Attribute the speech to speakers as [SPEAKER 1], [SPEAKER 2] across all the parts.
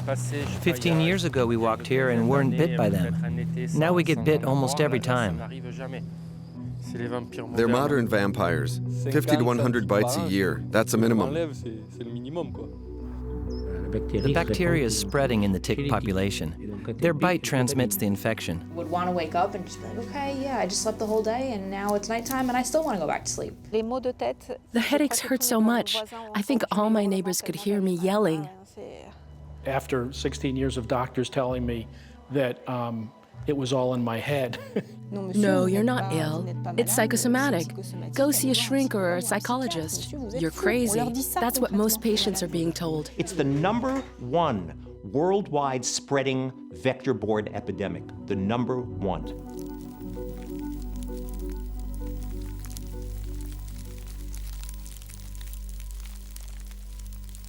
[SPEAKER 1] 15 years ago we walked here and weren't bit by them. Now we get bit almost every time.
[SPEAKER 2] They're modern vampires. 50 to 100 bites a year. That's a minimum.
[SPEAKER 1] The bacteria is spreading in the tick population. Their bite transmits the infection.
[SPEAKER 3] Would want to wake up and just be like, okay, yeah, I just slept the whole day and now it's nighttime and I still want to go back to sleep.
[SPEAKER 4] The headaches hurt so much. I think all my neighbors could hear me yelling.
[SPEAKER 5] After 16 years of doctors telling me that it was all in my head.
[SPEAKER 4] No, you're not ill. It's psychosomatic. Go see a shrink or a psychologist. You're crazy. That's what most patients are being told.
[SPEAKER 6] It's the #1 worldwide spreading vector-borne epidemic. The #1.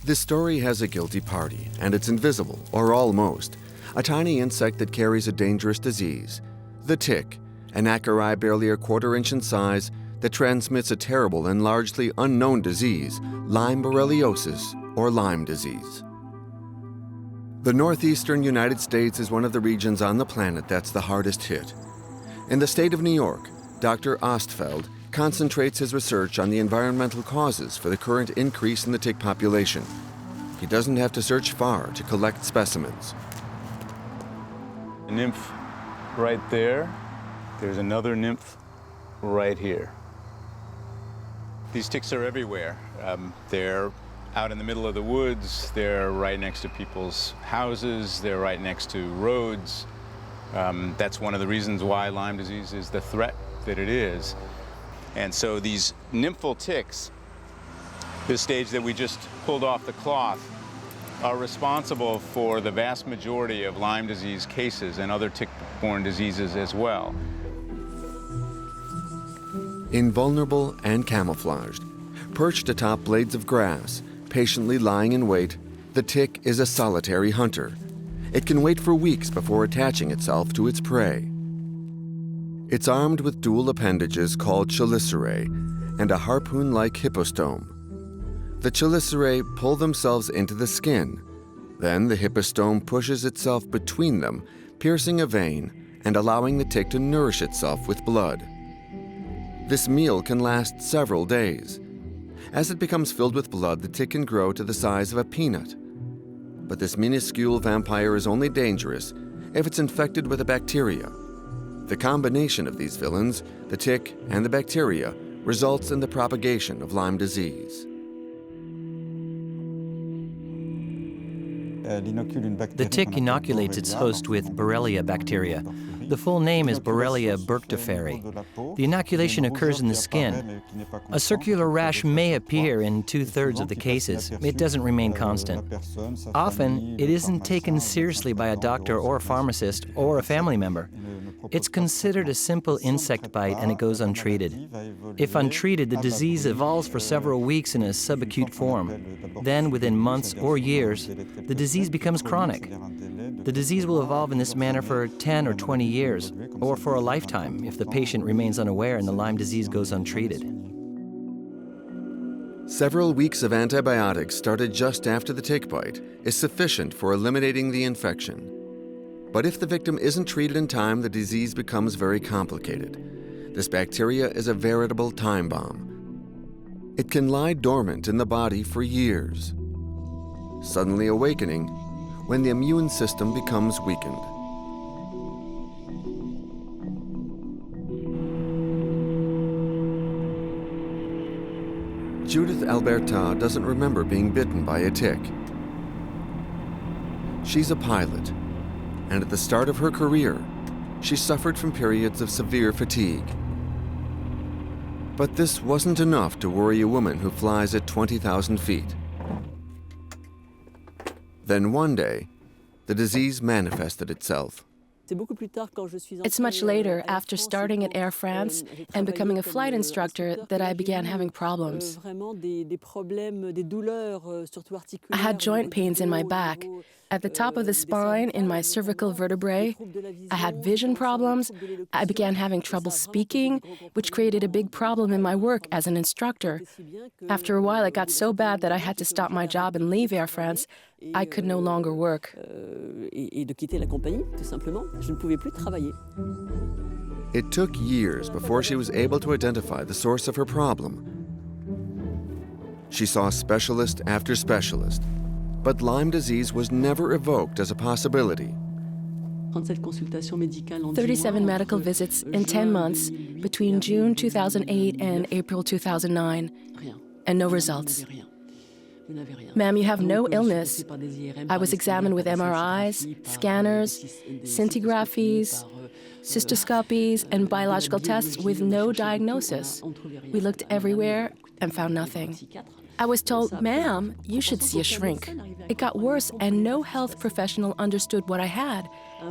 [SPEAKER 2] This story has a guilty party, and it's invisible, or almost. A tiny insect that carries a dangerous disease, the tick, an acari barely a quarter-inch in size that transmits a terrible and largely unknown disease, Lyme paralysis, or Lyme disease. The northeastern United States is one of the regions on the planet that's the hardest hit. In the state of New York, Dr. Ostfeld concentrates his research on the environmental causes for the current increase in the tick population. He doesn't have to search far to collect specimens.
[SPEAKER 7] A nymph right there. There's another nymph right here. These ticks are everywhere. They're out in the middle of the woods. They're right next to people's houses. They're right next to roads. That's one of the reasons why Lyme disease is the threat that it is. And so these nymphal ticks, this stage that we just pulled off the cloth, are responsible for the vast majority of Lyme disease cases and other tick-borne diseases as well.
[SPEAKER 2] Invulnerable and camouflaged, perched atop blades of grass, patiently lying in wait, the tick is a solitary hunter. It can wait for weeks before attaching itself to its prey. It's armed with dual appendages called chelicerae and a harpoon-like hippostome. The chelicerae pull themselves into the skin. Then the hippostome pushes itself between them, piercing a vein and allowing the tick to nourish itself with blood. This meal can last several days. As it becomes filled with blood, the tick can grow to the size of a peanut. But this minuscule vampire is only dangerous if it's infected with a bacteria. The combination of these villains, the tick and the bacteria, results in the propagation of Lyme disease.
[SPEAKER 1] The tick inoculates its host with Borrelia bacteria. The full name is Borrelia burgdorferi. The inoculation occurs in the skin. A circular rash may appear in 2/3 of the cases. It doesn't remain constant. Often, it isn't taken seriously by a doctor or a pharmacist or a family member. It's considered a simple insect bite and it goes untreated. If untreated, the disease evolves for several weeks in a subacute form. Then, within months or years, the disease becomes chronic. The disease will evolve in this manner for 10 or 20 years, or for a lifetime if the patient remains unaware and the Lyme disease goes untreated.
[SPEAKER 2] Several weeks of antibiotics started just after the tick bite is sufficient for eliminating the infection. But if the victim isn't treated in time, the disease becomes very complicated. This bacteria is a veritable time bomb. It can lie dormant in the body for years, suddenly awakening when the immune system becomes weakened. Judith Alberta doesn't remember being bitten by a tick. She's a pilot, and at the start of her career, she suffered from periods of severe fatigue. But this wasn't enough to worry a woman who flies at 20,000 feet. Then one day, the disease manifested itself.
[SPEAKER 4] It's much later, after starting at Air France and becoming a flight instructor, that I began having problems. I had joint pains in my back, at the top of the spine, in my cervical vertebrae. I had vision problems. I began having trouble speaking, which created a big problem in my work as an instructor. After a while, it got so bad that I had to stop my job and leave Air France. I could no longer work.
[SPEAKER 2] It took years before she was able to identify the source of her problem. She saw specialist after specialist, but Lyme disease was never evoked as a possibility.
[SPEAKER 4] 37 medical visits in 10 months between June 2008 and April 2009, and no results. Ma'am, you have no illness. I was examined with MRIs, scanners, scintigraphies, cystoscopies, and biological tests with no diagnosis. We looked everywhere and found nothing. I was told, ma'am, you should see a shrink. It got worse, and no health professional understood what I had.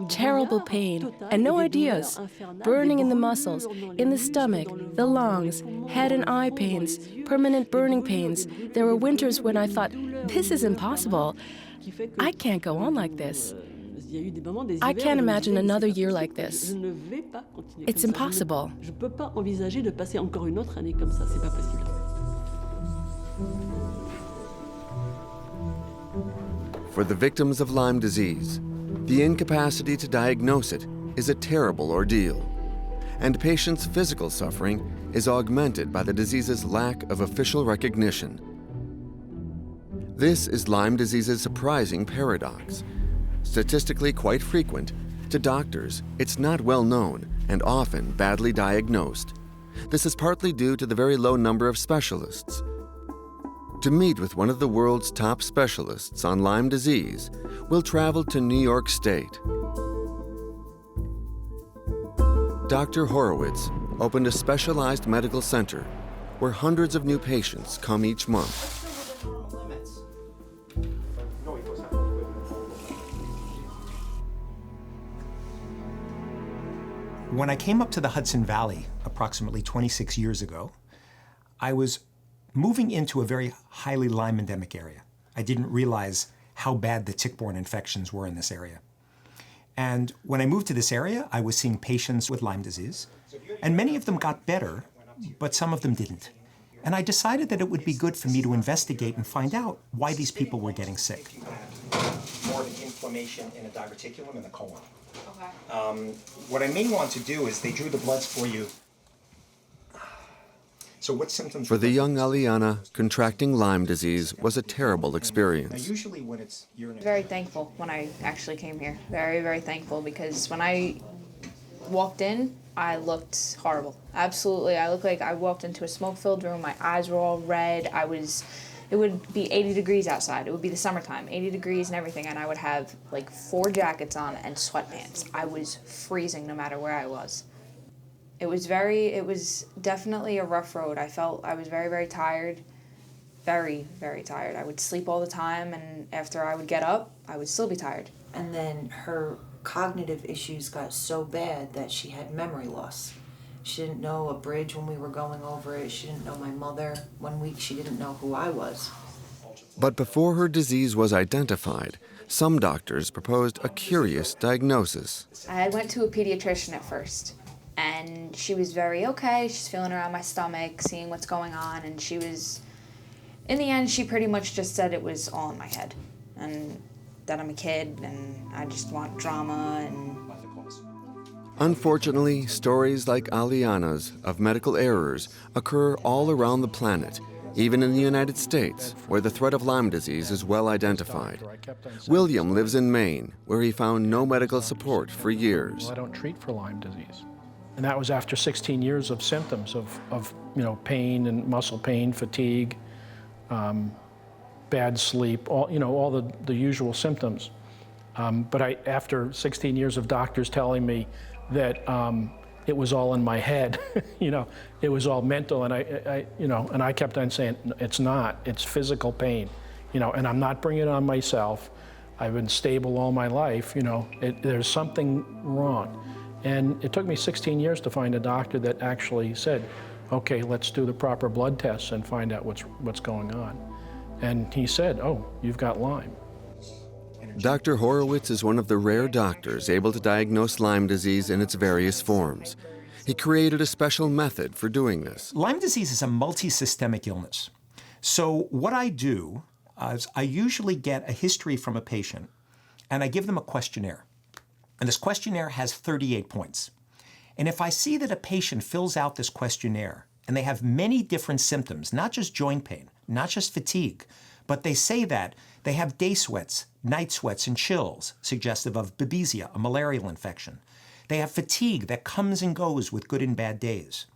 [SPEAKER 4] Terrible pain and no ideas. Burning in the muscles, in the stomach, the lungs, head and eye pains, permanent burning pains. There were winters when I thought, this is impossible. I can't go on like this. I can't imagine another year like this. It's impossible.
[SPEAKER 2] For the victims of Lyme disease, the incapacity to diagnose it is a terrible ordeal, and patients' physical suffering is augmented by the disease's lack of official recognition. This is Lyme disease's surprising paradox. Statistically quite frequent, to doctors, it's not well known and often badly diagnosed. This is partly due to the very low number of specialists. To meet with one of the world's top specialists on Lyme disease, we'll travel to New York State. Dr. Horowitz opened a specialized medical center where hundreds of new patients come each month.
[SPEAKER 6] When I came up to the Hudson Valley approximately 26 years ago, I was moving into a very highly Lyme endemic area. I didn't realize how bad the tick-borne infections were in this area. And when I moved to this area, I was seeing patients with Lyme disease, and many of them got better, but some of them didn't. And I decided that it would be good for me to investigate and find out why these people were getting sick. More of an inflammation in a diverticulum in the colon. Okay. What I may want to do is they drew the bloods for you. So what symptoms?
[SPEAKER 2] For the young Aliana, contracting Lyme disease was a terrible experience.
[SPEAKER 6] Usually when it's
[SPEAKER 3] Very thankful when I actually came here. Very, very thankful, because when I walked in, I looked horrible. Absolutely. I looked like I walked into a smoke-filled room. My eyes were all red. It would be 80 degrees outside. It would be the summertime, 80 degrees and everything, and I would have like 4 jackets on and sweatpants. I was freezing no matter where I was. It was definitely a rough road. I was very, very tired. Very, very tired. I would sleep all the time, and after I would get up, I would still be tired.
[SPEAKER 8] And then her cognitive issues got so bad that she had memory loss. She didn't know a bridge when we were going over it. She didn't know my mother. 1 week she didn't know who I was.
[SPEAKER 2] But before her disease was identified, some doctors proposed a curious diagnosis.
[SPEAKER 3] I went to a pediatrician at first, and she was very okay. She's feeling around my stomach, seeing what's going on, and in the end, she pretty much just said it was all in my head, and that I'm a kid, and I just want drama, and...
[SPEAKER 2] Unfortunately, stories like Aliana's of medical errors occur all around the planet, even in the United States, where the threat of Lyme disease is well identified. William lives in Maine, where he found no medical support for years.
[SPEAKER 5] I don't treat for Lyme disease. And that was after 16 years of symptoms of pain and muscle pain, fatigue, bad sleep, all the usual symptoms. But after 16 years of doctors telling me that it was all in my head, it was all mental, and I kept on saying, it's not, it's physical pain, and I'm not bringing it on myself. I've been stable all my life, you know, there's something wrong. And it took me 16 years to find a doctor that actually said, okay, let's do the proper blood tests and find out what's going on. And he said, oh, you've got Lyme.
[SPEAKER 2] Dr. Horowitz is one of the rare doctors able to diagnose Lyme disease in its various forms. He created a special method for doing this.
[SPEAKER 6] Lyme disease is a multisystemic illness. So what I do is I usually get a history from a patient, and I give them a questionnaire. And this questionnaire has 38 points. And if I see that a patient fills out this questionnaire and they have many different symptoms, not just joint pain, not just fatigue, but they say that they have day sweats, night sweats, and chills, suggestive of babesia, a malarial infection. They have fatigue that comes and goes with good and bad days.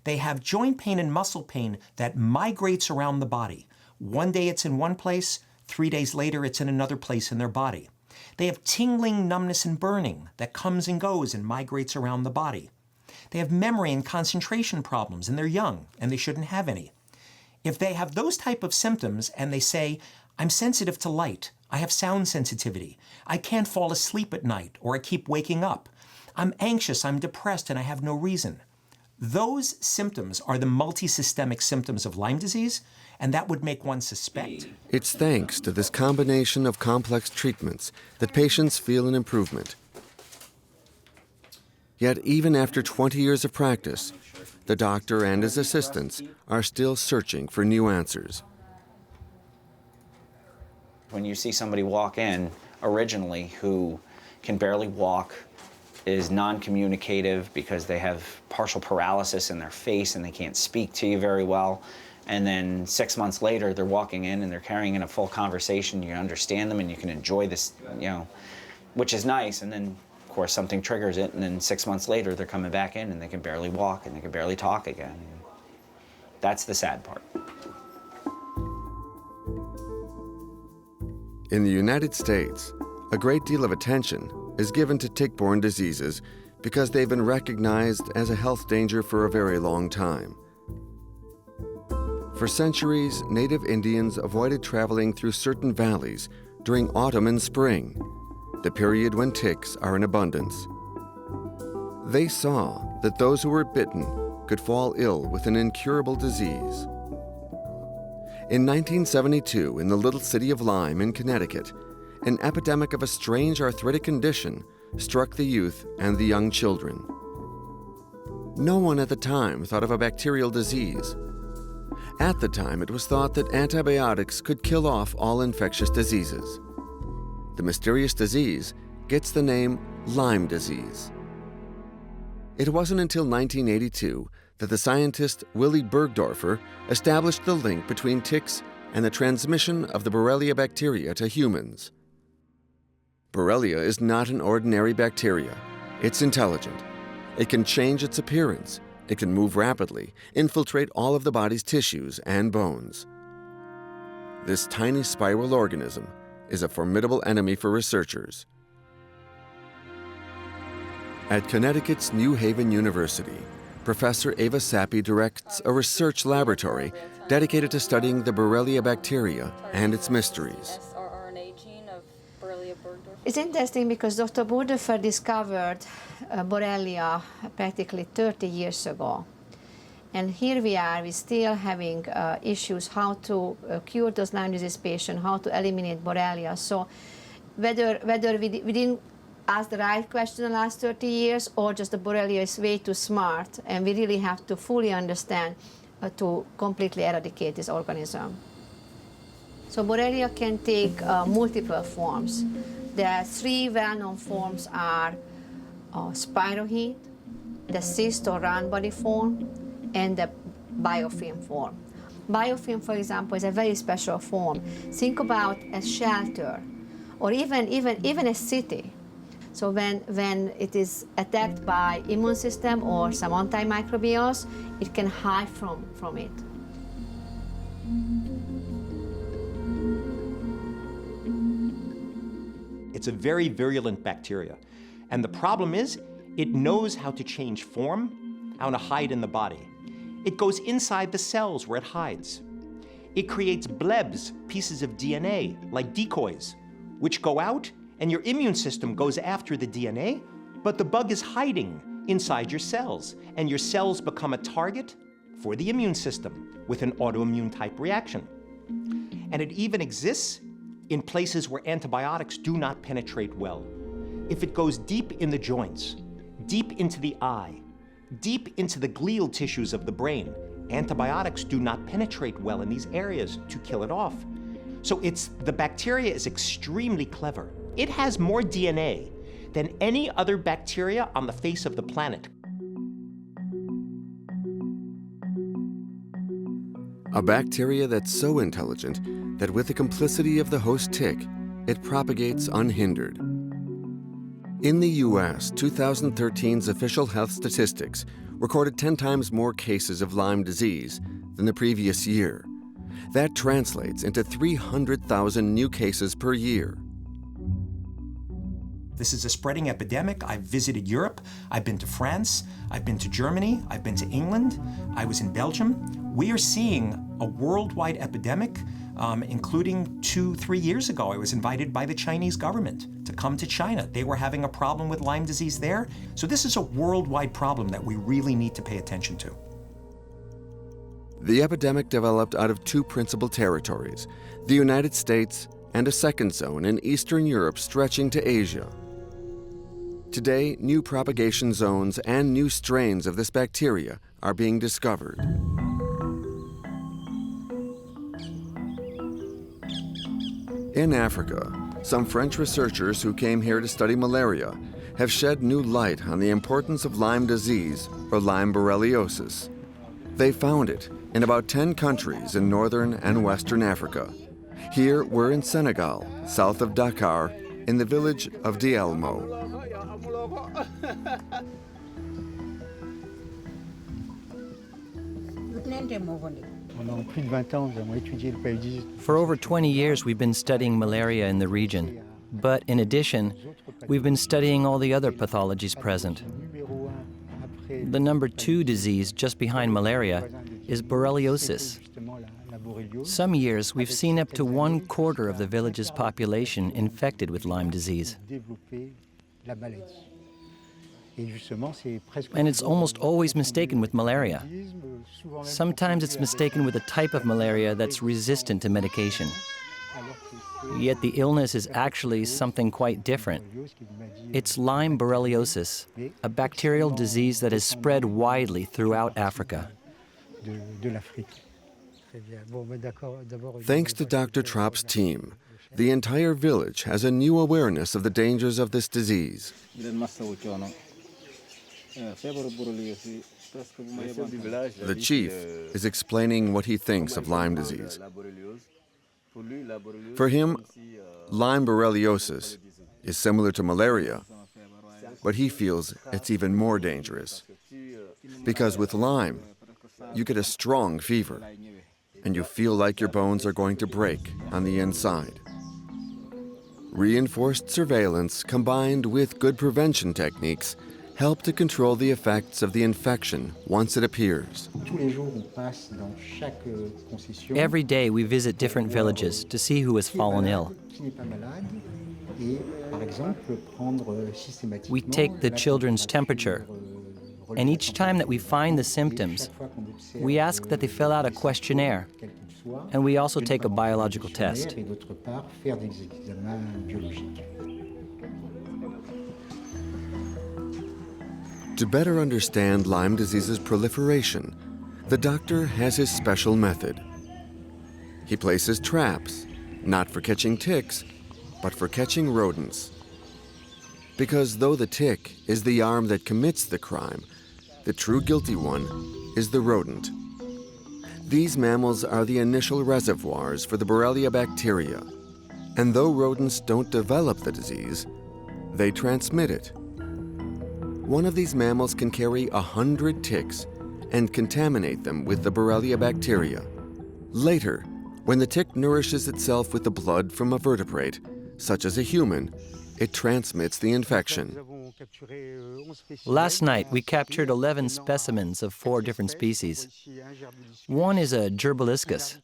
[SPEAKER 6] They have joint pain and muscle pain that migrates around the body. One day it's in one place, 3 days later it's in another place in their body. They have tingling, numbness, and burning that comes and goes and migrates around the body. They have memory and concentration problems, and they're young, and they shouldn't have any. If they have those type of symptoms and they say, I'm sensitive to light, I have sound sensitivity, I can't fall asleep at night, or I keep waking up, I'm anxious, I'm depressed, and I have no reason. Those symptoms are the multisystemic symptoms of Lyme disease, and that would make one suspect.
[SPEAKER 2] It's thanks to this combination of complex treatments that patients feel an improvement. Yet even after 20 years of practice, the doctor and his assistants are still searching for new answers.
[SPEAKER 9] When you see somebody walk in originally who can barely walk, is non-communicative because they have partial paralysis in their face and they can't speak to you very well, and then 6 months later they're walking in and they're carrying in a full conversation, you understand them and you can enjoy this, you know, which is nice, and then of course something triggers it, and then 6 months later they're coming back in and they can barely walk and they can barely talk again. That's the sad part.
[SPEAKER 2] In the United States, a great deal of attention is given to tick-borne diseases because they've been recognized as a health danger for a very long time. For centuries, native Indians avoided traveling through certain valleys during autumn and spring, the period when ticks are in abundance. They saw that those who were bitten could fall ill with an incurable disease. In 1972, in the little city of Lyme in Connecticut, an epidemic of a strange arthritic condition struck the youth and the young children. No one at the time thought of a bacterial disease. At the time, it was thought that antibiotics could kill off all infectious diseases. The mysterious disease gets the name Lyme disease. It wasn't until 1982 that the scientist Willy Bergdorfer established the link between ticks and the transmission of the Borrelia bacteria to humans. Borrelia is not an ordinary bacteria. It's intelligent. It can change its appearance. It can move rapidly, infiltrate all of the body's tissues and bones. This tiny spiral organism is a formidable enemy for researchers. At Connecticut's New Haven University, Professor Eva Sappi directs a research laboratory dedicated to studying the Borrelia bacteria and its mysteries.
[SPEAKER 10] It's interesting because Dr. Bergdorfer discovered Borrelia practically 30 years ago. And here we are, we're still having issues how to cure those Lyme disease patients, how to eliminate Borrelia. So whether we didn't ask the right question in the last 30 years, or just the Borrelia is way too smart, and we really have to fully understand to completely eradicate this organism. So Borrelia can take multiple forms. The three well-known forms are spirochete, the cyst or round body form, and the biofilm form. Biofilm, for example, is a very special form. Think about a shelter, or even a city. So when it is attacked by immune system or some antimicrobials, it can hide from it.
[SPEAKER 6] It's a very virulent bacteria. And the problem is, it knows how to change form, how to hide in the body. It goes inside the cells where it hides. It creates blebs, pieces of DNA, like decoys, which go out, and your immune system goes after the DNA, but the bug is hiding inside your cells, and your cells become a target for the immune system with an autoimmune type reaction. And it even exists in places where antibiotics do not penetrate well. If it goes deep in the joints, deep into the eye, deep into the glial tissues of the brain, antibiotics do not penetrate well in these areas to kill it off. So the bacteria is extremely clever. It has more DNA than any other bacteria on the face of the planet.
[SPEAKER 2] A bacteria that's so intelligent that with the complicity of the host tick, it propagates unhindered. In the US, 2013's official health statistics recorded 10 times more cases of Lyme disease than the previous year. That translates into 300,000 new cases per year.
[SPEAKER 6] This is a spreading epidemic. I've visited Europe. I've been to France. I've been to Germany. I've been to England. I was in Belgium. We are seeing a worldwide epidemic, including 2-3 years ago. I was invited by the Chinese government to come to China. They were having a problem with Lyme disease there. So this is a worldwide problem that we really need to pay attention to.
[SPEAKER 2] The epidemic developed out of two principal territories, the United States and a second zone in Eastern Europe stretching to Asia. Today, new propagation zones and new strains of this bacteria are being discovered. In Africa, some French researchers who came here to study malaria have shed new light on the importance of Lyme disease, or Lyme borreliosis. They found it in about 10 countries in northern and western Africa. Here we're in Senegal, south of Dakar, in the village of Dielmo.
[SPEAKER 1] For over 20 years, we've been studying malaria in the region. But in addition, we've been studying all the other pathologies present. The number 2 disease just behind malaria is borreliosis. Some years, we've seen up to 1/4 of the village's population infected with Lyme disease. And it's almost always mistaken with malaria. Sometimes it's mistaken with a type of malaria that's resistant to medication. Yet the illness is actually something quite different. It's Lyme borreliosis, a bacterial disease that has spread widely throughout Africa.
[SPEAKER 2] Thanks to Dr. Tropp's team, the entire village has a new awareness of the dangers of this disease. The chief is explaining what he thinks of Lyme disease. For him, Lyme borreliosis is similar to malaria, but he feels it's even more dangerous. Because with Lyme, you get a strong fever, and you feel like your bones are going to break on the inside. Reinforced surveillance combined with good prevention techniques help to control the effects of the infection once it appears.
[SPEAKER 1] Every day we visit different villages to see who has fallen ill. We take the children's temperature, and each time that we find the symptoms, we ask that they fill out a questionnaire, and we also take a biological test.
[SPEAKER 2] To better understand Lyme disease's proliferation, the doctor has his special method. He places traps, not for catching ticks, but for catching rodents. Because though the tick is the arm that commits the crime, the true guilty one is the rodent. These mammals are the initial reservoirs for the Borrelia bacteria, and though rodents don't develop the disease, they transmit it. One of these mammals can carry 100 ticks and contaminate them with the Borrelia bacteria. Later, when the tick nourishes itself with the blood from a vertebrate, such as a human, it transmits the infection.
[SPEAKER 1] Last night, we captured 11 specimens of 4 different species. One is a gerbiliscus,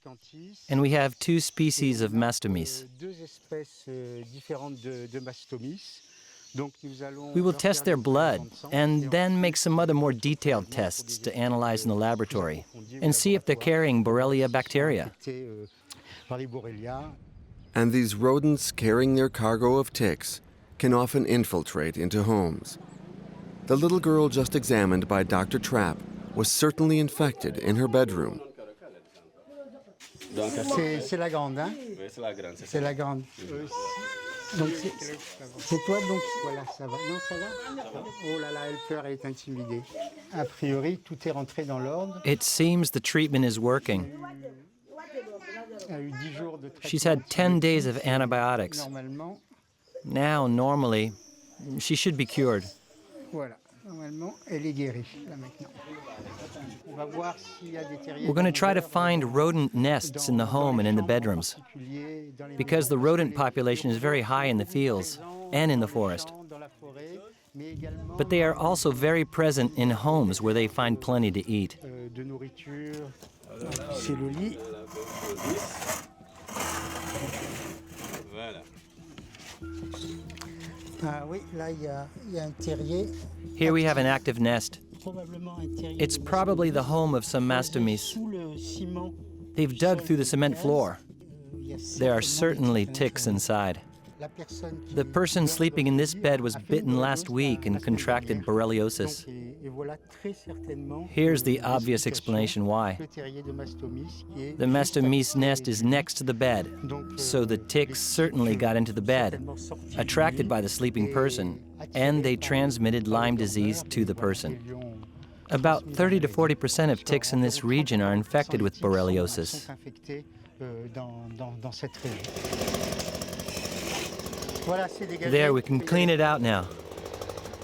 [SPEAKER 1] and we have 2 species of mastomys. We will test their blood and then make some other more detailed tests to analyze in the laboratory and see if they're carrying Borrelia bacteria.
[SPEAKER 2] And these rodents carrying their cargo of ticks can often infiltrate into homes. The little girl just examined by Dr. Trapp was certainly infected in her bedroom.
[SPEAKER 11] C'est la grande, hein?
[SPEAKER 12] Oui, c'est la grande.
[SPEAKER 11] C'est la grande. Donc c'est toi, donc voilà, ça va. Non, ça va? Oh là là, elle pleure, elle est intimidée. A priori, tout est rentré dans l'ordre.
[SPEAKER 1] It seems the treatment is working.
[SPEAKER 11] Elle a eu 10 jours de traitement.
[SPEAKER 1] She's had 10 days of antibiotics.
[SPEAKER 11] Normalement,
[SPEAKER 1] Now, normally, she should be cured.
[SPEAKER 11] voilà. Normalement, elle est guérie, là maintenant. On va voir s'il y a des terriers.
[SPEAKER 1] We're going to try to find rodent nests in the home and in the bedrooms, because the rodent population is very high in the fields and in the forest. But they are also very present in homes where they find plenty to eat.
[SPEAKER 11] De nourriture. C'est le lit.
[SPEAKER 12] Voilà.
[SPEAKER 11] Ah oui, là, il y a un terrier.
[SPEAKER 1] Here we have an active nest.
[SPEAKER 11] Probablement un terrier.
[SPEAKER 1] It's probably the home of some mastomys.
[SPEAKER 11] Sous le ciment.
[SPEAKER 1] They've dug through the cement floor. There are certainly ticks inside. The person sleeping in this bed was bitten last week and contracted borreliosis. Here's the obvious explanation why. The mastomys nest is next to the bed, so the ticks certainly got into the bed, attracted by the sleeping person, and they transmitted Lyme disease to the person. About 30 to 40% of ticks in this region are infected with borreliosis. There, we can clean it out now.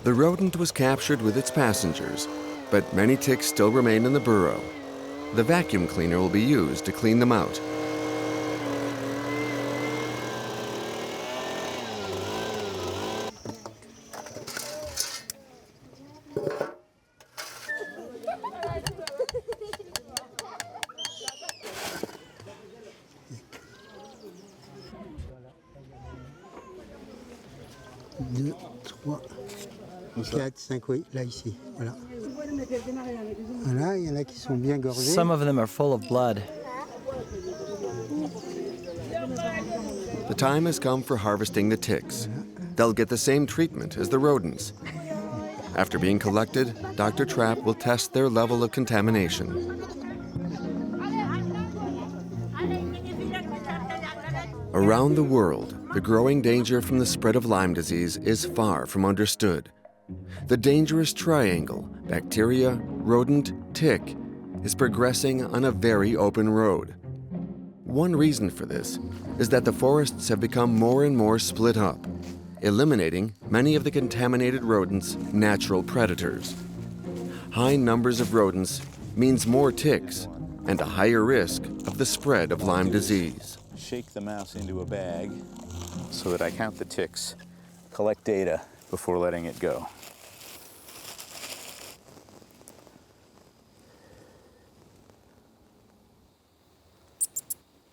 [SPEAKER 2] The rodent was captured with its passengers, but many ticks still remain in the burrow. The vacuum cleaner will be used to clean them out.
[SPEAKER 11] Deux, trois, 4, 5, oui, là, ici, voilà. Voilà, il y en a qui sont bien gorgés.
[SPEAKER 1] Some of them are full of blood.
[SPEAKER 2] The time has come for harvesting the ticks. They'll get the same treatment as the rodents. After being collected, Dr. Trapp will test their level of contamination. Around the world, the growing danger from the spread of Lyme disease is far from understood. The dangerous triangle, bacteria, rodent, tick, is progressing on a very open road. One reason for this is that the forests have become more and more split up, eliminating many of the contaminated rodents' natural predators. High numbers of rodents means more ticks and a higher risk of the spread of Lyme disease.
[SPEAKER 7] Shake the mouse into a bag so that I count the ticks, collect data before letting it go.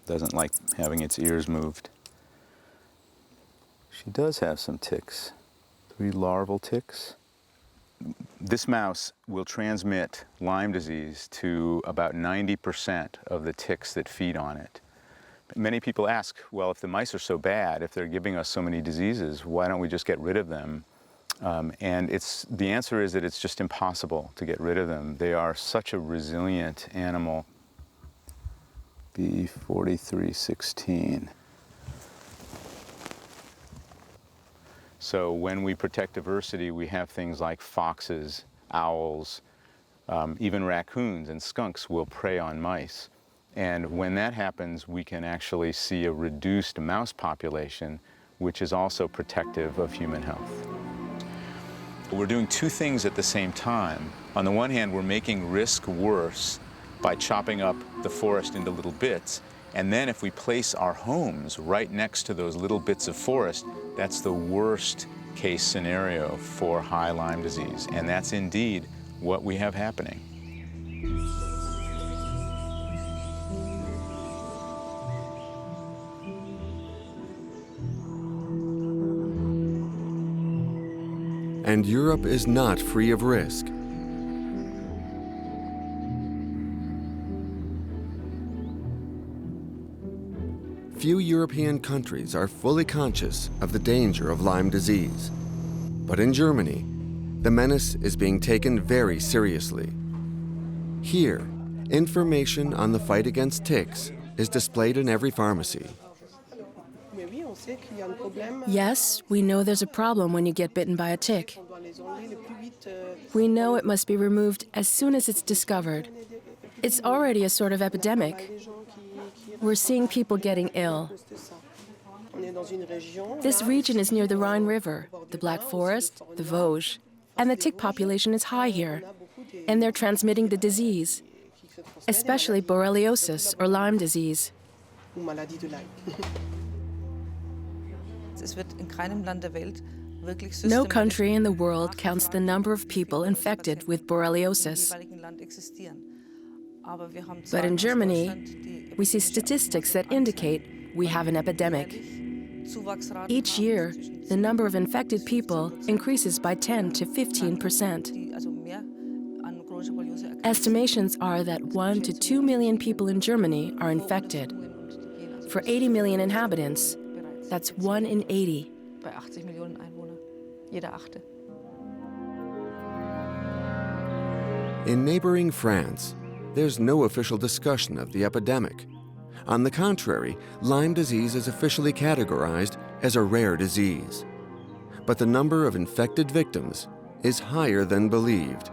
[SPEAKER 7] Doesn't like having its ears moved. She does have some ticks, 3 larval ticks. This mouse will transmit Lyme disease to about 90% of the ticks that feed on it. Many people ask, well, if the mice are so bad, if they're giving us so many diseases, why don't we just get rid of them? And the answer is that it's just impossible to get rid of them. They are such a resilient animal. B4316. So when we protect diversity, we have things like foxes, owls, even raccoons and skunks will prey on mice. And when that happens, we can actually see a reduced mouse population, which is also protective of human health. We're doing 2 things at the same time. On the one hand, we're making risk worse by chopping up the forest into little bits. And then if we place our homes right next to those little bits of forest, that's the worst case scenario for high Lyme disease. And that's indeed what we have happening.
[SPEAKER 2] And Europe is not free of risk. Few European countries are fully conscious of the danger of Lyme disease. But in Germany, the menace is being taken very seriously. Here, information on the fight against ticks is displayed in every pharmacy.
[SPEAKER 4] Yes, we know there's a problem when you get bitten by a tick. We know it must be removed as soon as it's discovered. It's already a sort of epidemic. We're seeing people getting ill. This region is near the Rhine River, the Black Forest, the Vosges, and the tick population is high here, and they're transmitting the disease, especially borreliosis or Lyme disease. No country in the world counts the number of people infected with borreliosis. But in Germany, we see statistics that indicate we have an epidemic. Each year, the number of infected people increases by 10 to 15%. Estimations are that 1 to 2 million people in Germany are infected. For 80 million inhabitants, that's 1 in 80.
[SPEAKER 2] In neighboring France, there's no official discussion of the epidemic. On the contrary, Lyme disease is officially categorized as a rare disease. But the number of infected victims is higher than believed.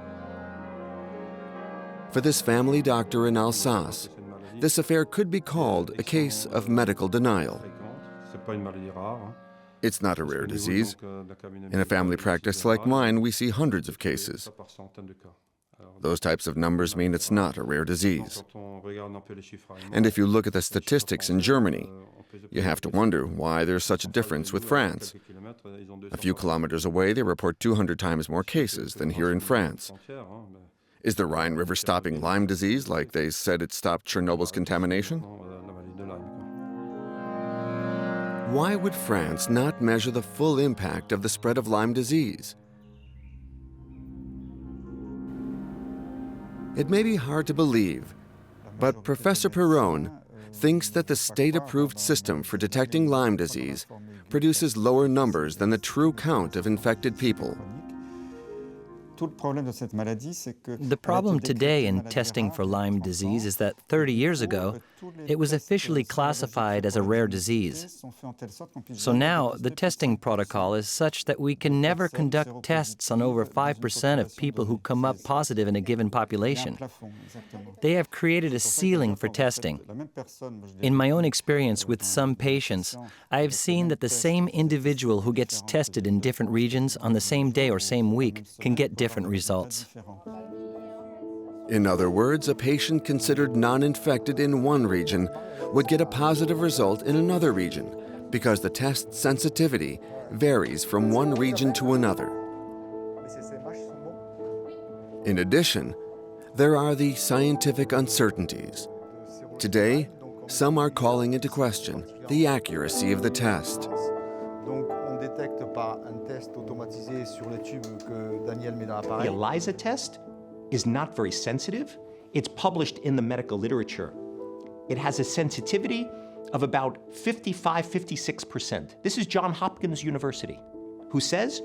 [SPEAKER 2] For this family doctor in Alsace, this affair could be called a case of medical denial. It's not a rare disease. In a family practice like mine, we see hundreds of cases. Those types of numbers mean it's not a rare disease. And if you look at the statistics in Germany, you have to wonder why there's such a difference with France. A few kilometers away, they report 200 times more cases than here in France. Is the Rhine River stopping Lyme disease like they said it stopped Chernobyl's contamination? Why would France not measure the full impact of the spread of Lyme disease? It may be hard to believe, but Professor Perron thinks that the state-approved system for detecting Lyme disease produces lower numbers than the true count of infected people.
[SPEAKER 1] The problem today in testing for Lyme disease is that 30 years ago, it was officially classified as a rare disease. So now, the testing protocol is such that we can never conduct tests on over 5% of people who come up positive in a given population. They have created a ceiling for testing. In my own experience with some patients, I have seen that the same individual who gets tested in different regions on the same day or same week can get different results.
[SPEAKER 2] In other words, a patient considered non-infected in one region would get a positive result in another region because the test sensitivity varies from one region to another. In addition, there are the scientific uncertainties. Today, some are calling into question the accuracy of the test.
[SPEAKER 6] The ELISA test is not very sensitive. It's published in the medical literature. It has a sensitivity of about 55–56%. This is Johns Hopkins University, who says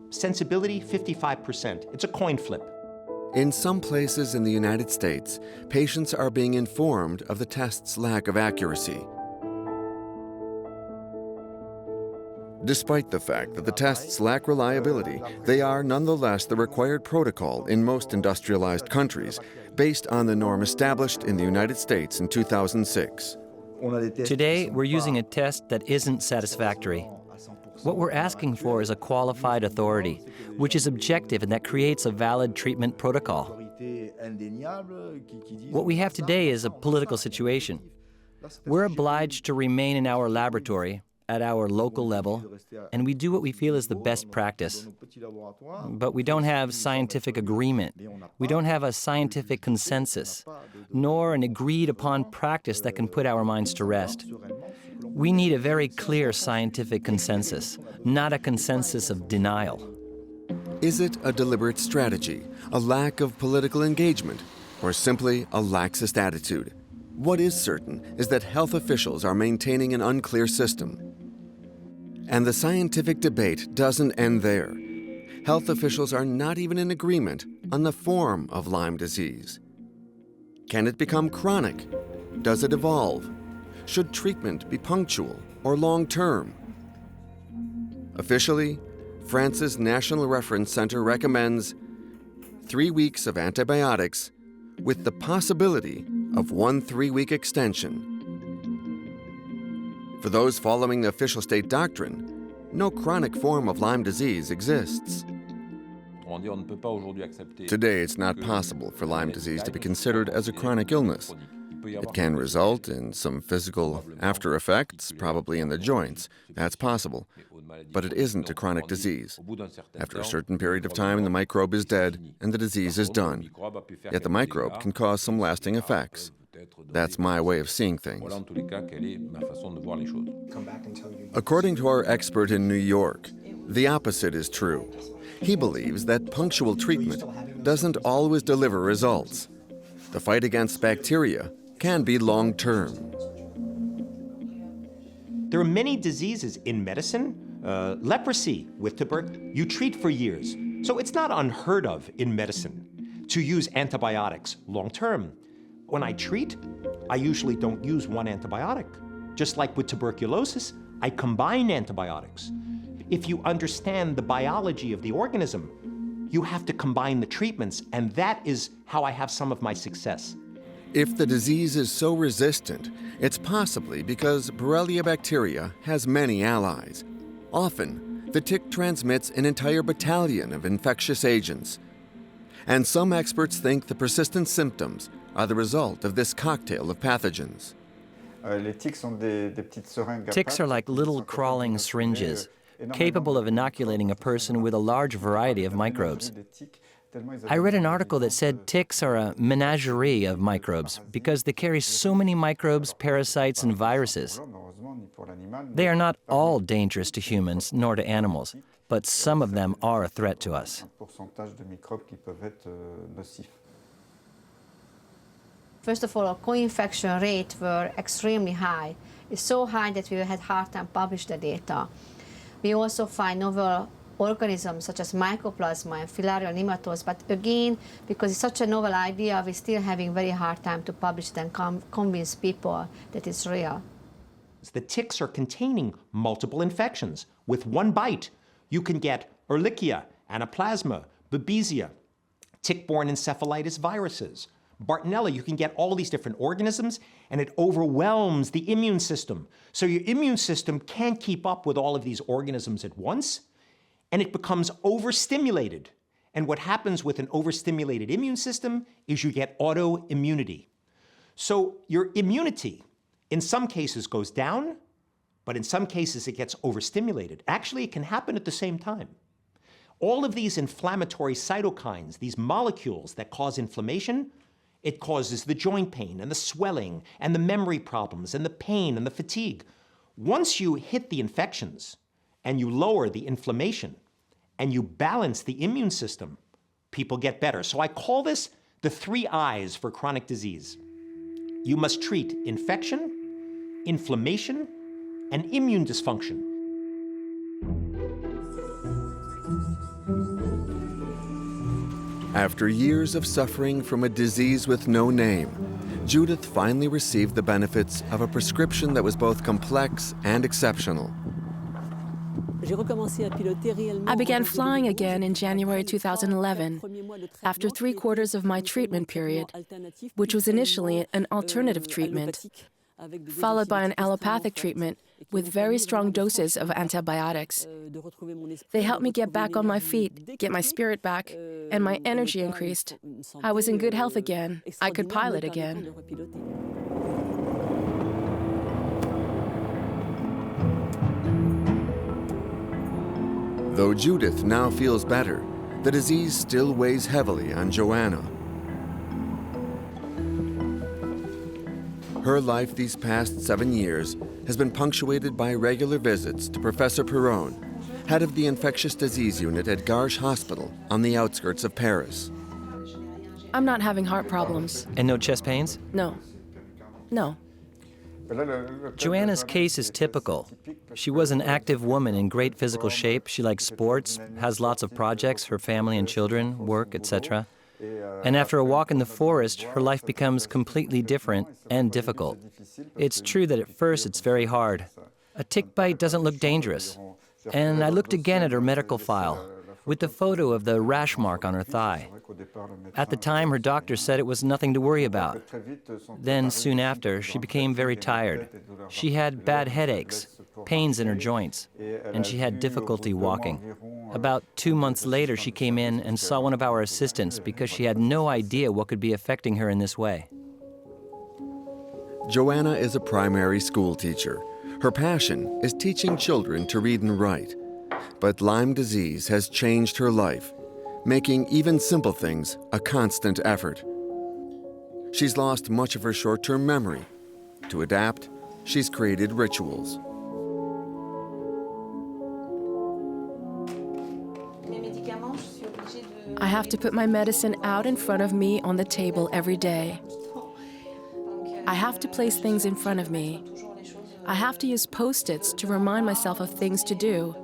[SPEAKER 6] sensibility 55%. It's a coin flip.
[SPEAKER 2] In some places in the United States, patients are being informed of the test's lack of accuracy. Despite the fact that the tests lack reliability, they are nonetheless the required protocol in most industrialized countries, based on the norm established in the United States in 2006.
[SPEAKER 1] Today, we're using a test that isn't satisfactory. What we're asking for is a qualified authority, which is objective and that creates a valid treatment protocol. What we have today is a political situation. We're obliged to remain in our laboratory, at our local level, and we do what we feel is the best practice. But we don't have scientific agreement. We don't have a scientific consensus, nor an agreed-upon practice that can put our minds to rest. We need a very clear scientific consensus, not a consensus of denial.
[SPEAKER 2] Is it a deliberate strategy, a lack of political engagement, or simply a laxist attitude? What is certain is that health officials are maintaining an unclear system. And the scientific debate doesn't end there. Health officials are not even in agreement on the form of Lyme disease. Can it become chronic? Does it evolve? Should treatment be punctual or long-term? Officially, France's National Reference Center recommends 3 weeks of antibiotics with the possibility of 1 3-week extension. For those following the official state doctrine, no chronic form of Lyme disease exists. Today, it's not possible for Lyme disease to be considered as a chronic illness. It can result in some physical after effects, probably in the joints. That's possible. But it isn't a chronic disease. After a certain period of time, the microbe is dead and the disease is done. Yet the microbe can cause some lasting effects. That's my way of seeing things. According to our expert in New York, the opposite is true. He believes that punctual treatment doesn't always deliver results. The fight against bacteria can be long-term.
[SPEAKER 6] There are many diseases in medicine. Leprosy with tuberculosis, you treat for years. So it's not unheard of in medicine to use antibiotics long-term. When I treat, I usually don't use one antibiotic. Just like with tuberculosis, I combine antibiotics. If you understand the biology of the organism, you have to combine the treatments, and that is how I have some of my success.
[SPEAKER 2] If the disease is so resistant, it's possibly because Borrelia bacteria has many allies. Often, the tick transmits an entire battalion of infectious agents. And some experts think the persistent symptoms are the result of this cocktail of pathogens.
[SPEAKER 1] Ticks are like little crawling syringes, capable of inoculating a person with a large variety of microbes. I read an article that said ticks are a menagerie of microbes because they carry so many microbes, parasites, and viruses. They are not all dangerous to humans nor to animals, but some of them are a threat to us.
[SPEAKER 10] First of all, our co-infection rate were extremely high. It's so high that we had a hard time publish the data. We also find novel organisms such as mycoplasma and filarial nematodes, but again, because it's such a novel idea, we're still having very hard time to publish it and convince people that it's real.
[SPEAKER 6] The ticks are containing multiple infections. With one bite, you can get Ehrlichia, Anaplasma, Babesia, tick-borne encephalitis viruses, Bartonella. You can get all these different organisms, and it overwhelms the immune system. So your immune system can't keep up with all of these organisms at once, and it becomes overstimulated. And what happens with an overstimulated immune system is you get autoimmunity. So your immunity, in some cases, goes down, but in some cases, it gets overstimulated. Actually, it can happen at the same time. All of these inflammatory cytokines, these molecules that cause inflammation, it causes the joint pain and the swelling and the memory problems and the pain and the fatigue. Once you hit the infections and you lower the inflammation and you balance the immune system, people get better. So I call this the 3 I's for chronic disease. You must treat infection, inflammation, and immune dysfunction.
[SPEAKER 2] After years of suffering from a disease with no name, Judith finally received the benefits of a prescription that was both complex and exceptional.
[SPEAKER 4] I began flying again in January 2011, after 3/4 of my treatment period, which was initially an alternative treatment, followed by an allopathic treatment with very strong doses of antibiotics. They helped me get back on my feet, get my spirit back, and my energy increased. I was in good health again. I could pilot again.
[SPEAKER 2] Though Judith now feels better, the disease still weighs heavily on Joanna. Her life these past 7 years has been punctuated by regular visits to Professor Perron, head of the infectious disease unit at Garches Hospital on the outskirts of Paris.
[SPEAKER 4] I'm not having heart problems.
[SPEAKER 1] And no chest pains?
[SPEAKER 4] No. No.
[SPEAKER 1] Joanna's case is typical. She was an active woman in great physical shape. She likes sports, has lots of projects, her family and children, work, etc. And after a walk in the forest, her life becomes completely different and difficult. It's true that at first it's very hard. A tick bite doesn't look dangerous. And I looked again at her medical file, with the photo of the rash mark on her thigh. At the time, her doctor said it was nothing to worry about. Then, soon after, she became very tired. She had bad headaches, pains in her joints, and she had difficulty walking. About 2 months later, she came in and saw one of our assistants because she had no idea what could be affecting her in this way.
[SPEAKER 2] Joanna is a primary school teacher. Her passion is teaching children to read and write. But Lyme disease has changed her life, making even simple things a constant effort. She's lost much of her short-term memory. To adapt, she's created rituals.
[SPEAKER 4] I have to put my medicine out in front of me on the table every day. I have to place things in front of me. I have to use Post-its to remind myself of things to do.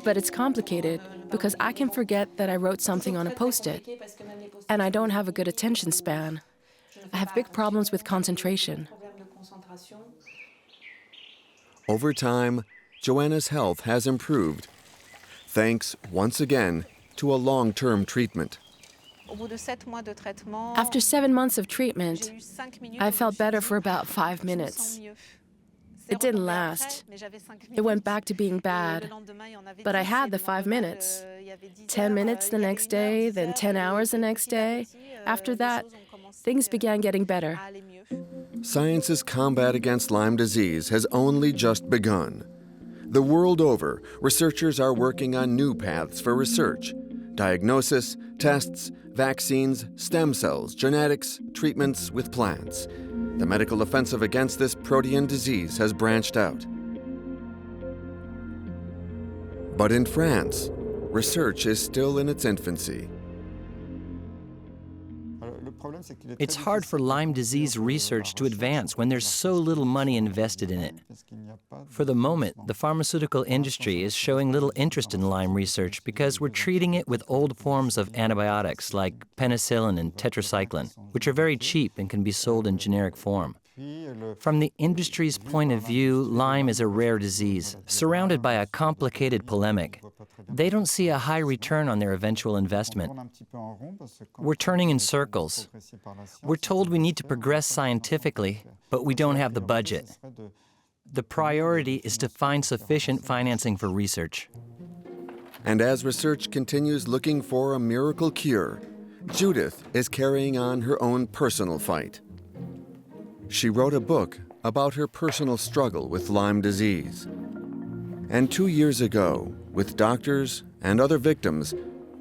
[SPEAKER 4] But it's complicated because I can forget that I wrote something on a Post-it, and I don't have a good attention span. I have big problems with concentration.
[SPEAKER 2] Over time, Joanna's health has improved, thanks once again to a long-term treatment.
[SPEAKER 4] After 7 months of treatment, I felt better for about 5 minutes. It didn't last. It went back to being bad. But I had the 5 minutes. 10 minutes the next day, then 10 hours the next day. After that, things began getting better.
[SPEAKER 2] Science's combat against Lyme disease has only just begun. The world over, researchers are working on new paths for research: diagnosis, tests, vaccines, stem cells, genetics, treatments with plants. The medical offensive against this protean disease has branched out. But in France, research is still in its infancy.
[SPEAKER 1] It's hard for Lyme disease research to advance when there's so little money invested in it. For the moment, the pharmaceutical industry is showing little interest in Lyme research because we're treating it with old forms of antibiotics like penicillin and tetracycline, which are very cheap and can be sold in generic form. From the industry's point of view, Lyme is a rare disease, surrounded by a complicated polemic. They don't see a high return on their eventual investment. We're turning in circles. We're told we need to progress scientifically, but we don't have the budget. The priority is to find sufficient financing for research.
[SPEAKER 2] And as research continues looking for a miracle cure, Judith is carrying on her own personal fight. She wrote a book about her personal struggle with Lyme disease. And 2 years ago, with doctors and other victims,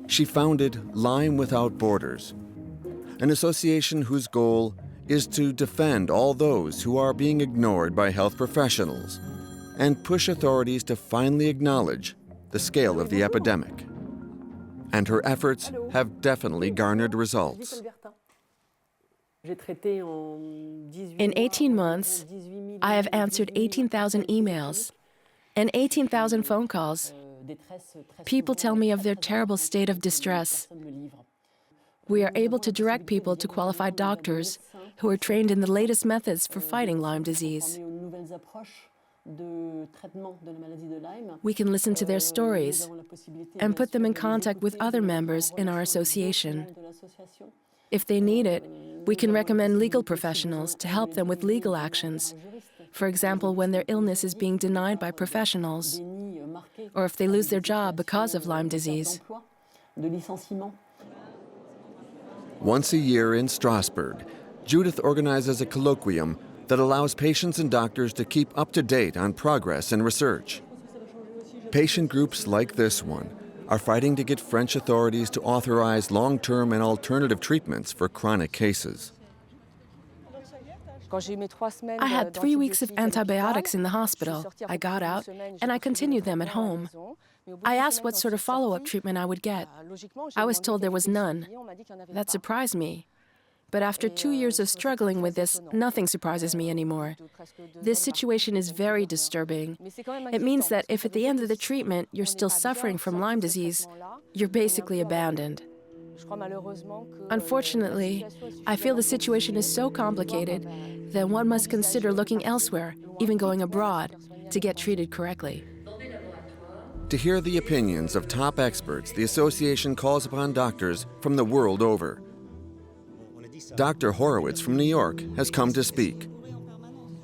[SPEAKER 2] she founded Lyme Without Borders, an association whose goal is to defend all those who are being ignored by health professionals and push authorities to finally acknowledge the scale of the epidemic. And her efforts have definitely garnered results.
[SPEAKER 4] In 18 months, I have answered 18,000 emails and 18,000 phone calls. People tell me of their terrible state of distress. We are able to direct people to qualified doctors who are trained in the latest methods for fighting Lyme disease. We can listen to their stories and put them in contact with other members in our association. If they need it, we can recommend legal professionals to help them with legal actions. For example, when their illness is being denied by professionals, or if they lose their job because of Lyme disease.
[SPEAKER 2] Once a year in Strasbourg, Judith organizes a colloquium that allows patients and doctors to keep up to date on progress in research. Patient groups like this one are fighting to get French authorities to authorize long-term and alternative treatments for chronic cases.
[SPEAKER 4] I had 3 weeks of antibiotics in the hospital. I got out, and I continued them at home. I asked what sort of follow-up treatment I would get. I was told there was none. That surprised me. But after 2 years of struggling with this, nothing surprises me anymore. This situation is very disturbing. It means that if at the end of the treatment you're still suffering from Lyme disease, you're basically abandoned. Unfortunately, I feel the situation is so complicated that one must consider looking elsewhere, even going abroad, to get treated correctly.
[SPEAKER 2] To hear the opinions of top experts, the association calls upon doctors from the world over. Dr. Horowitz from New York has come to speak.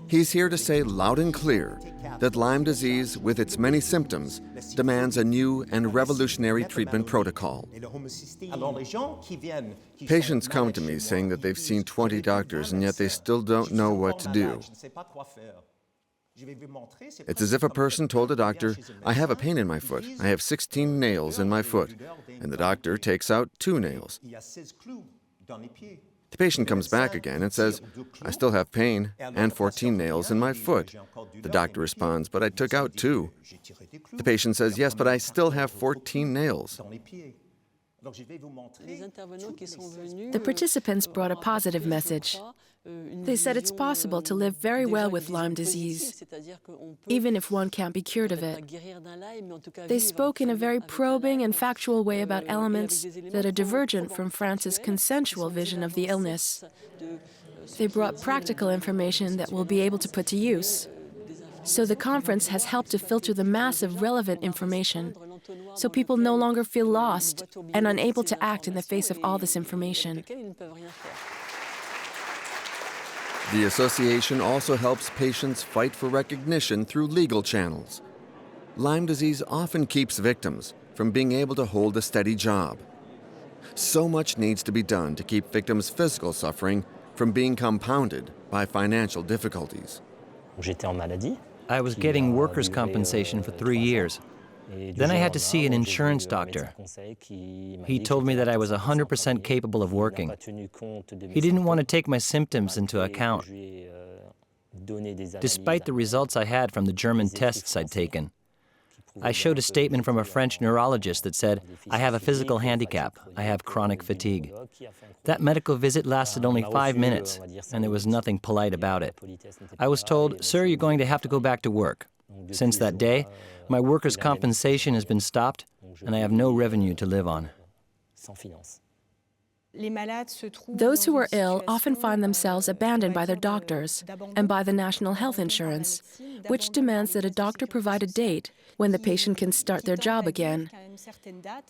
[SPEAKER 2] He's here to say loud and clear that Lyme disease, with its many symptoms, demands a new and revolutionary treatment protocol. Patients come to me saying that they've seen 20 doctors and yet they still don't know what to do. It's as if a person told a doctor, "I have a pain in my foot. I have 16 nails in my foot," and the doctor takes out 2 nails. The patient comes back again and says, "I still have pain and 14 nails in my foot." The doctor responds, "But I took out 2. The patient says, "Yes, but I still have 14 nails."
[SPEAKER 4] The participants brought a positive message. They said it's possible to live very well with Lyme disease, even if one can't be cured of it. They spoke in a very probing and factual way about elements that are divergent from France's consensual vision of the illness. They brought practical information that we'll be able to put to use. So the conference has helped to filter the mass of relevant information, so people no longer feel lost and unable to act in the face of all this information.
[SPEAKER 2] The association also helps patients fight for recognition through legal channels. Lyme disease often keeps victims from being able to hold a steady job. So much needs to be done to keep victims' physical suffering from being compounded by financial difficulties.
[SPEAKER 1] I was getting workers' compensation for 3 years. Then I had to see an insurance doctor. He told me that I was 100% capable of working. He didn't want to take my symptoms into account, despite the results I had from the German tests I'd taken. I showed a statement from a French neurologist that said, "I have a physical handicap. I have chronic fatigue." That medical visit lasted only 5 minutes, and there was nothing polite about it. I was told, "Sir, you're going to have to go back to work." Since that day, my workers' compensation has been stopped, and I have no revenue to live on.
[SPEAKER 4] Those who are ill often find themselves abandoned by their doctors and by the National Health Insurance, which demands that a doctor provide a date when the patient can start their job again.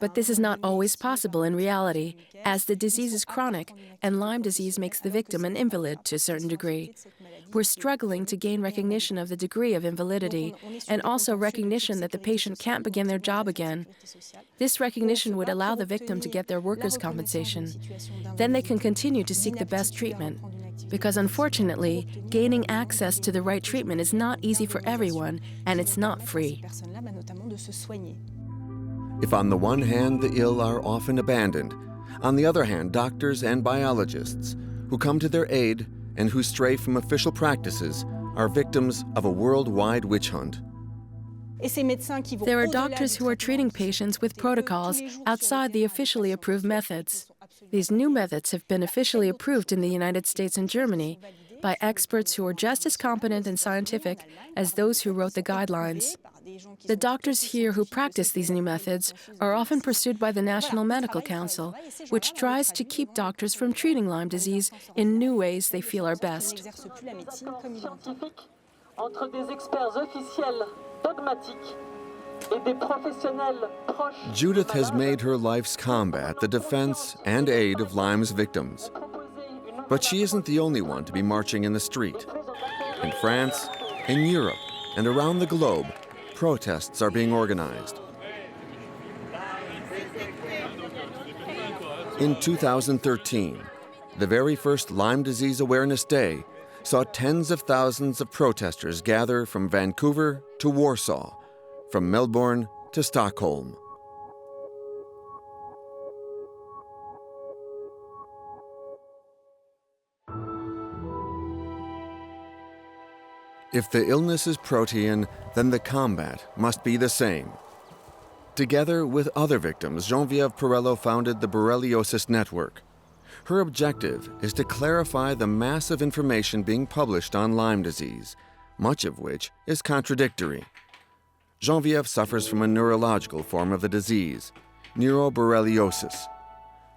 [SPEAKER 4] But this is not always possible in reality, as the disease is chronic and Lyme disease makes the victim an invalid to a certain degree. We're struggling to gain recognition of the degree of invalidity and also recognition that the patient can't begin their job again. This recognition would allow the victim to get their workers' compensation. Then they can continue to seek the best treatment. Because unfortunately, gaining access to the right treatment is not easy for everyone, and it's not free.
[SPEAKER 2] If on the one hand the ill are often abandoned, on the other hand doctors and biologists who come to their aid and who stray from official practices are victims of a worldwide witch hunt.
[SPEAKER 4] There are doctors who are treating patients with protocols outside the officially approved methods. These new methods have been officially approved in the United States and Germany by experts who are just as competent and scientific as those who wrote the guidelines. The doctors here who practice these new methods are often pursued by the National Medical Council, which tries to keep doctors from treating Lyme disease in new ways they feel are best.
[SPEAKER 2] Judith has made her life's combat the defense and aid of Lyme's victims. But she isn't the only one to be marching in the street. In France, in Europe, and around the globe, protests are being organized. In 2013, the very first Lyme Disease Awareness Day saw tens of thousands of protesters gather from Vancouver to Warsaw from Melbourne to Stockholm. If the illness is protean, then the combat must be the same. Together with other victims, Geneviève Perello founded the Borreliosis Network. Her objective is to clarify the massive information being published on Lyme disease, much of which is contradictory. Geneviève suffers from a neurological form of the disease, neuroborreliosis.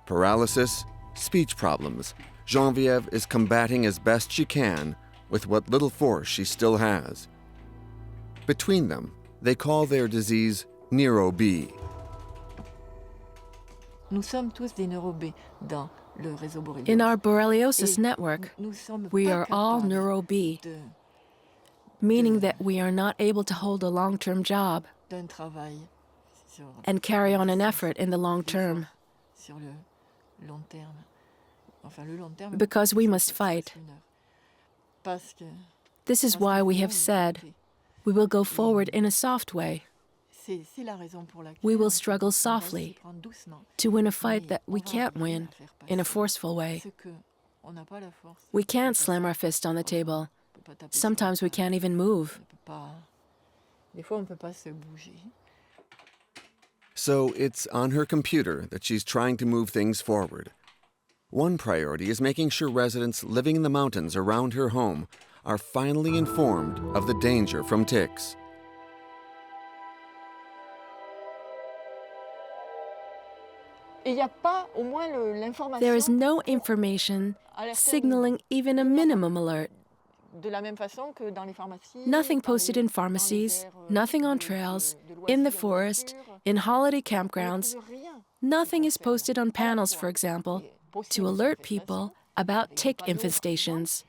[SPEAKER 2] Paralysis, speech problems. Geneviève is combating as best she can with what little force she still has. Between them, they call their disease Neuro-B.
[SPEAKER 4] In our borreliosis network, we are all Neuro-B, meaning that we are not able to hold a long-term job and carry on an effort in the long term because we must fight. This is why we have said we will go forward in a soft way. We will struggle softly to win a fight that we can't win in a forceful way. We can't slam our fist on the table. Sometimes we can't even move.
[SPEAKER 2] So it's on her computer that she's trying to move things forward. One priority is making sure residents living in the mountains around her home are finally informed of the danger from ticks.
[SPEAKER 4] There is no information signaling even a minimum alert. Nothing posted in pharmacies, nothing on trails, in the forest, in holiday campgrounds. Nothing is posted on panels, for example, to alert people about tick infestations.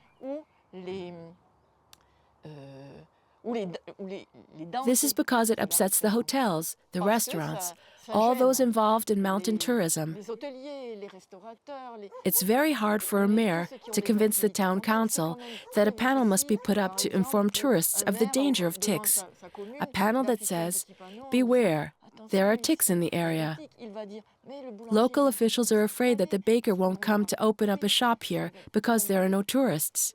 [SPEAKER 4] This is because it upsets the hotels, the restaurants, all those involved in mountain tourism. It's very hard for a mayor to convince the town council that a panel must be put up to inform tourists of the danger of ticks. A panel that says, "Beware, there are ticks in the area." Local officials are afraid that the baker won't come to open up a shop here because there are no tourists.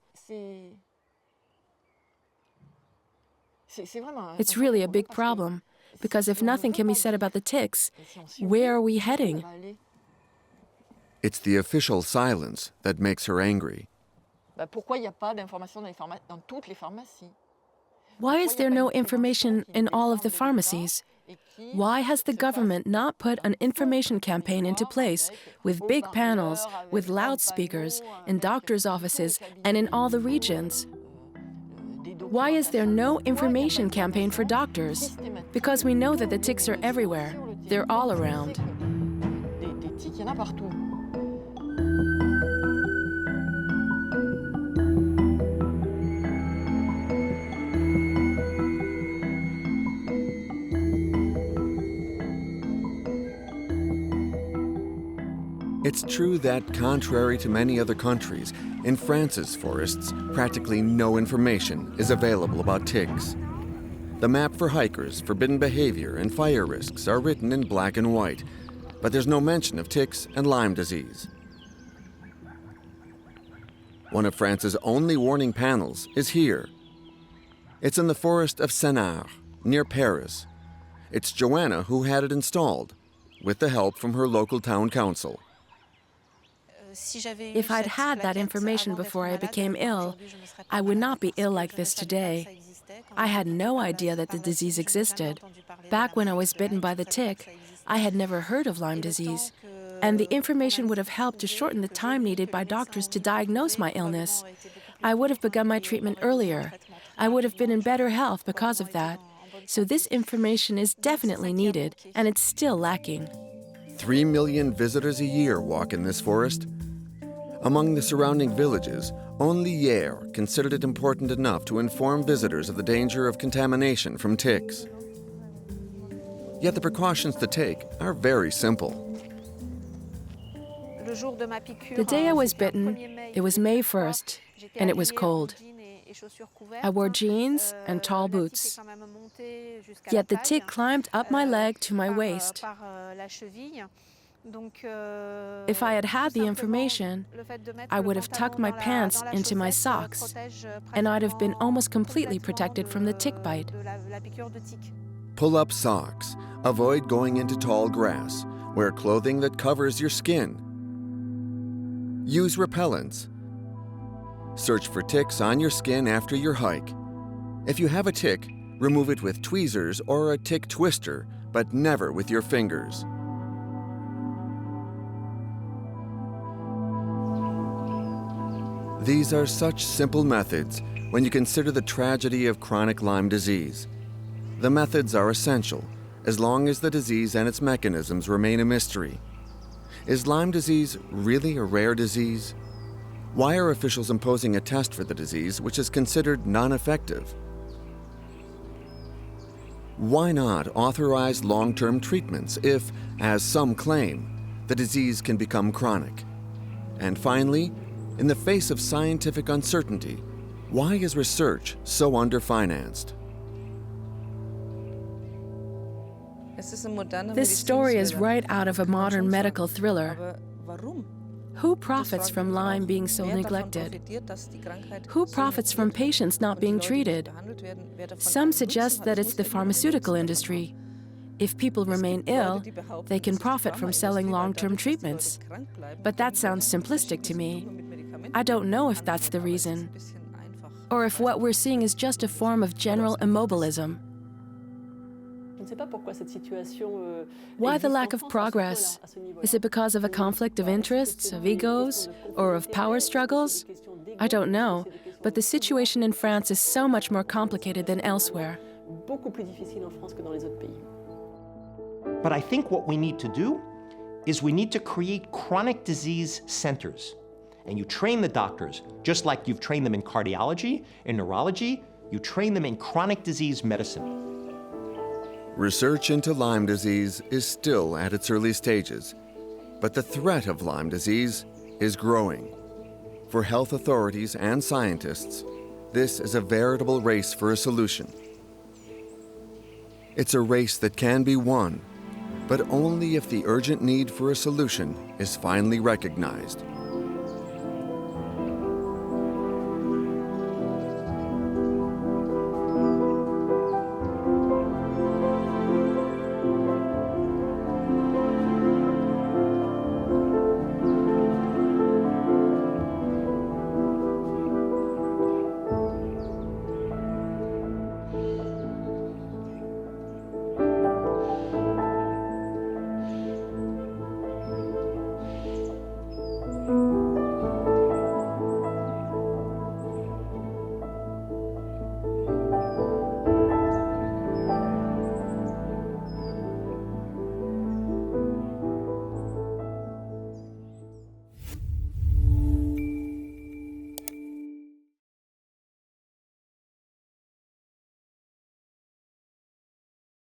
[SPEAKER 4] It's really a big problem, because if nothing can be said about the ticks, where are we heading?
[SPEAKER 2] It's the official silence that makes her angry.
[SPEAKER 4] Why is there no information in all of the pharmacies? Why has the government not put an information campaign into place with big panels, with loudspeakers, in doctors' offices, and in all the regions? Why is there no information campaign for doctors? Because we know that the ticks are everywhere. They're all around.
[SPEAKER 2] It's true that, contrary to many other countries, in France's forests, practically no information is available about ticks. The map for hikers, forbidden behavior, and fire risks are written in black and white, but there's no mention of ticks and Lyme disease. One of France's only warning panels is here. It's in the forest of Sénart, near Paris. It's Joanna who had it installed, with the help from her local town council.
[SPEAKER 4] If I'd had that information before I became ill, I would not be ill like this today. I had no idea that the disease existed. Back when I was bitten by the tick, I had never heard of Lyme disease. And the information would have helped to shorten the time needed by doctors to diagnose my illness. I would have begun my treatment earlier. I would have been in better health because of that. So this information is definitely needed, and it's still lacking.
[SPEAKER 2] 3 million visitors a year walk in this forest. Among the surrounding villages, only Hyères considered it important enough to inform visitors of the danger of contamination from ticks. Yet the precautions to take are very simple.
[SPEAKER 4] The day I was bitten, it was May 1st, and it was cold. I wore jeans and tall boots. Yet the tick climbed up my leg to my waist. If I had had the information, I would have tucked my pants into my socks, and I'd have been almost completely protected from the tick bite.
[SPEAKER 2] Pull up socks. Avoid going into tall grass. Wear clothing that covers your skin. Use repellents. Search for ticks on your skin after your hike. If you have a tick, remove it with tweezers or a tick twister, but never with your fingers. These are such simple methods when you consider the tragedy of chronic Lyme disease. The methods are essential as long as the disease and its mechanisms remain a mystery. Is Lyme disease really a rare disease? Why are officials imposing a test for the disease which is considered non-effective? Why not authorize long-term treatments if, as some claim, the disease can become chronic? And finally, in the face of scientific uncertainty, why is research so underfinanced?
[SPEAKER 4] This story is right out of a modern medical thriller. Who profits from Lyme being so neglected? Who profits from patients not being treated? Some suggest that it's the pharmaceutical industry. If people remain ill, they can profit from selling long-term treatments. But that sounds simplistic to me. I don't know if that's the reason, or if what we're seeing is just a form of general immobilism. Why the lack of progress? Is it because of a conflict of interests, of egos, or of power struggles? I don't know, but the situation in France is so much more complicated than elsewhere.
[SPEAKER 13] But I think what we need to do is we need to create chronic disease centers. And you train the doctors, just like you've trained them in cardiology, in neurology, you train them in chronic disease medicine.
[SPEAKER 2] Research into Lyme disease is still at its early stages, but the threat of Lyme disease is growing. For health authorities and scientists, this is a veritable race for a solution. It's a race that can be won, but only if the urgent need for a solution is finally recognized.